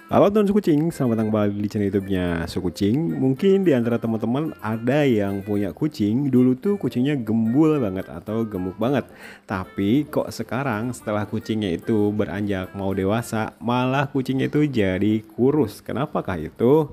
Halo teman kucing, selamat datang kembali di channel YouTube-nya Kucing. Mungkin di antara teman-teman ada yang punya kucing, dulu tuh kucingnya gembul banget atau gemuk banget. Tapi kok sekarang setelah kucingnya itu beranjak mau dewasa, malah kucingnya itu jadi kurus. Kenapakah itu?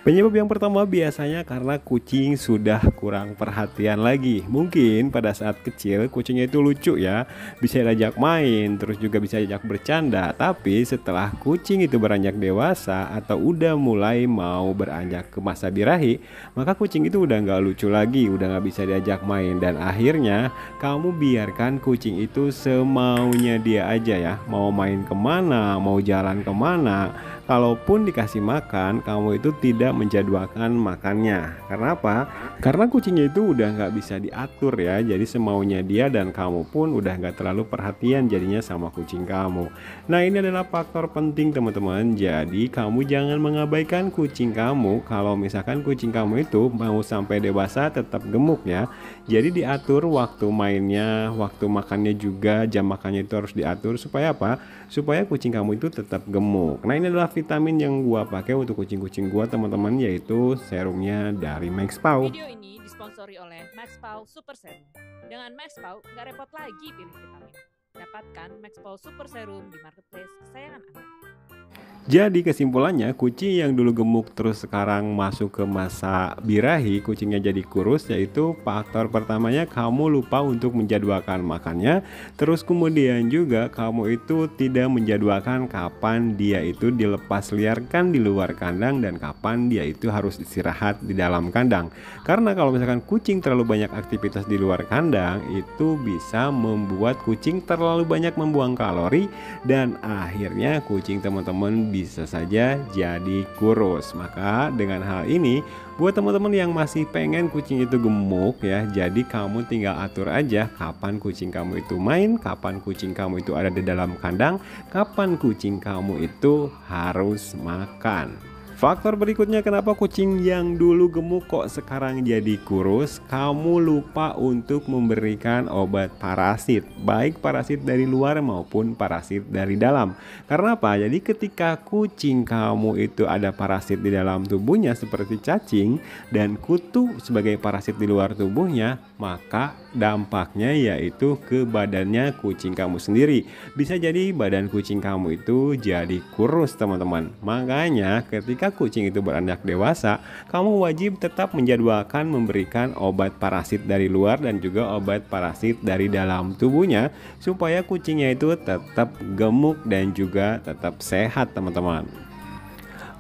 Penyebab yang pertama biasanya karena kucing sudah kurang perhatian lagi. Mungkin pada saat kecil kucingnya itu lucu ya, bisa diajak main, terus juga bisa diajak bercanda. Tapi setelah kucing itu beranjak dewasa atau udah mulai mau beranjak ke masa birahi, maka kucing itu udah nggak lucu lagi, udah nggak bisa diajak main. Dan akhirnya kamu biarkan kucing itu semaunya dia aja ya, mau main kemana, mau jalan kemana. Kalaupun dikasih makan, kamu itu tidak menjadwalkan makannya. Karena apa? Karena kucingnya itu udah nggak bisa diatur ya. Jadi semaunya dia dan kamu pun udah nggak terlalu perhatian jadinya sama kucing kamu. Nah, ini adalah faktor penting teman-teman. Jadi kamu jangan mengabaikan kucing kamu. Kalau misalkan kucing kamu itu mau sampai dewasa tetap gemuk ya. Jadi diatur waktu mainnya, waktu makannya juga, jam makannya itu harus diatur supaya apa? Supaya kucing kamu itu tetap gemuk. Nah, ini adalah vitamin yang gua pakai untuk kucing-kucing gua teman-teman, yaitu serumnya dari MaxPaw. Video ini disponsori oleh MaxPaw Super Serum. Dengan MaxPaw, nggak repot lagi pilih vitamin. Dapatkan MaxPaw Super Serum di marketplace kesayangan Anda. Jadi kesimpulannya, kucing yang dulu gemuk terus sekarang masuk ke masa birahi, kucingnya jadi kurus, yaitu faktor pertamanya kamu lupa untuk menjadwalkan makannya. Terus kemudian juga kamu itu tidak menjadwalkan kapan dia itu dilepas liarkan di luar kandang dan kapan dia itu harus istirahat di dalam kandang. Karena kalau misalkan kucing terlalu banyak aktivitas di luar kandang, itu bisa membuat kucing terlalu banyak membuang kalori dan akhirnya kucing teman-teman bisa saja jadi kurus. Maka dengan hal ini, buat teman-teman yang masih pengen kucing itu gemuk ya, jadi kamu tinggal atur aja kapan kucing kamu itu main, kapan kucing kamu itu ada di dalam kandang, kapan kucing kamu itu harus makan. Faktor berikutnya kenapa kucing yang dulu gemuk kok sekarang jadi kurus, kamu lupa untuk memberikan obat parasit, baik parasit dari luar maupun parasit dari dalam. Karena apa? Jadi ketika kucing kamu itu ada parasit di dalam tubuhnya seperti cacing dan kutu sebagai parasit di luar tubuhnya, maka dampaknya yaitu ke badannya kucing kamu sendiri. Bisa jadi badan kucing kamu itu jadi kurus teman-teman. Makanya ketika kucing itu beranjak dewasa, kamu wajib tetap menjadwalkan memberikan obat parasit dari luar dan juga obat parasit dari dalam tubuhnya supaya kucingnya itu tetap gemuk dan juga tetap sehat teman-teman.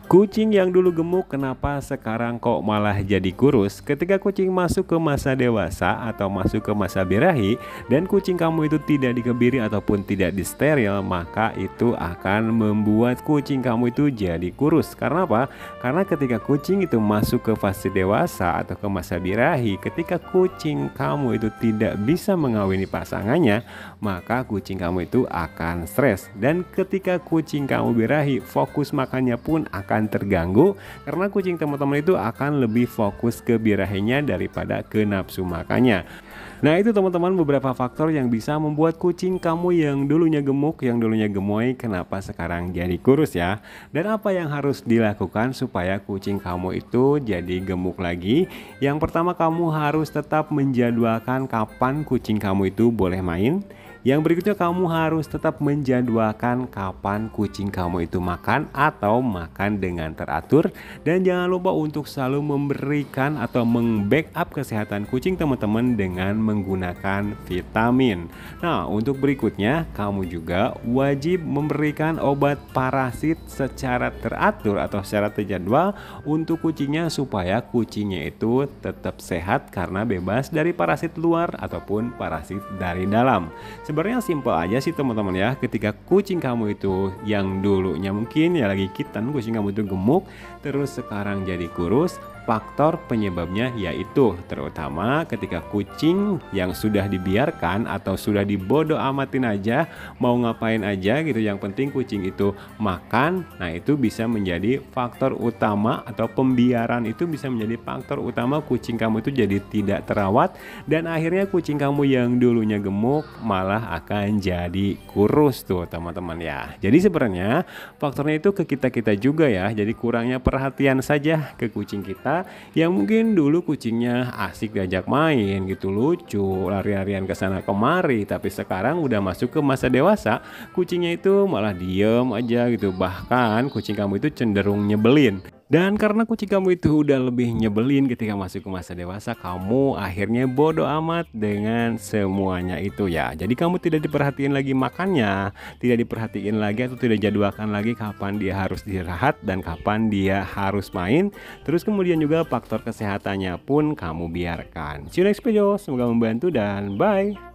Kucing yang dulu gemuk kenapa sekarang kok malah jadi kurus? Ketika kucing masuk ke masa dewasa atau masuk ke masa birahi dan kucing kamu itu tidak dikebiri ataupun tidak disteril, maka itu akan membuat kucing kamu itu jadi kurus. Karena apa? Karena ketika kucing itu masuk ke fase dewasa atau ke masa birahi, ketika kucing kamu itu tidak bisa mengawini pasangannya, maka kucing kamu itu akan stres. Dan ketika kucing kamu birahi, fokus makannya pun akan terganggu karena kucing teman-teman itu akan lebih fokus ke birahinya daripada ke nafsu makannya. Nah, itu teman-teman beberapa faktor yang bisa membuat kucing kamu yang dulunya gemuk, yang dulunya gemoy, kenapa sekarang jadi kurus ya. Dan apa yang harus dilakukan supaya kucing kamu itu jadi gemuk lagi? Yang pertama, kamu harus tetap menjadwalkan kapan kucing kamu itu boleh main. Yang berikutnya, kamu harus tetap menjadwalkan kapan kucing kamu itu makan atau makan dengan teratur. Dan jangan lupa untuk selalu memberikan atau meng-backup kesehatan kucing teman-teman dengan menggunakan vitamin. Nah, untuk berikutnya, kamu juga wajib memberikan obat parasit secara teratur atau secara terjadwal untuk kucingnya supaya kucingnya itu tetap sehat karena bebas dari parasit luar ataupun parasit dari dalam. Sebenarnya simpel aja sih teman-teman ya. Ketika kucing kamu itu yang dulunya mungkin ya lagi kitan, kucing kamu itu gemuk terus sekarang jadi kurus, faktor penyebabnya yaitu terutama ketika kucing yang sudah dibiarkan atau sudah dibodo amatin aja, mau ngapain aja gitu, yang penting kucing itu makan. Nah, itu bisa menjadi faktor utama, atau pembiaran itu bisa menjadi faktor utama kucing kamu itu jadi tidak terawat, dan akhirnya kucing kamu yang dulunya gemuk malah akan jadi kurus tuh teman-teman ya. Jadi sebenarnya faktornya itu ke kita-kita juga ya. Jadi kurangnya perhatian saja ke kucing kita yang mungkin dulu kucingnya asik diajak main gitu, lucu, lari-larian ke sana kemari, tapi sekarang udah masuk ke masa dewasa, kucingnya itu malah diem aja gitu. Bahkan kucing kamu itu cenderung nyebelin. Dan karena kucing kamu itu udah lebih nyebelin ketika masuk ke masa dewasa, kamu akhirnya bodo amat dengan semuanya itu ya. Jadi kamu tidak diperhatiin lagi makannya, tidak diperhatiin lagi atau tidak jadwalkan lagi kapan dia harus istirahat dan kapan dia harus main. Terus kemudian juga faktor kesehatannya pun kamu biarkan. See you next video, semoga membantu dan bye.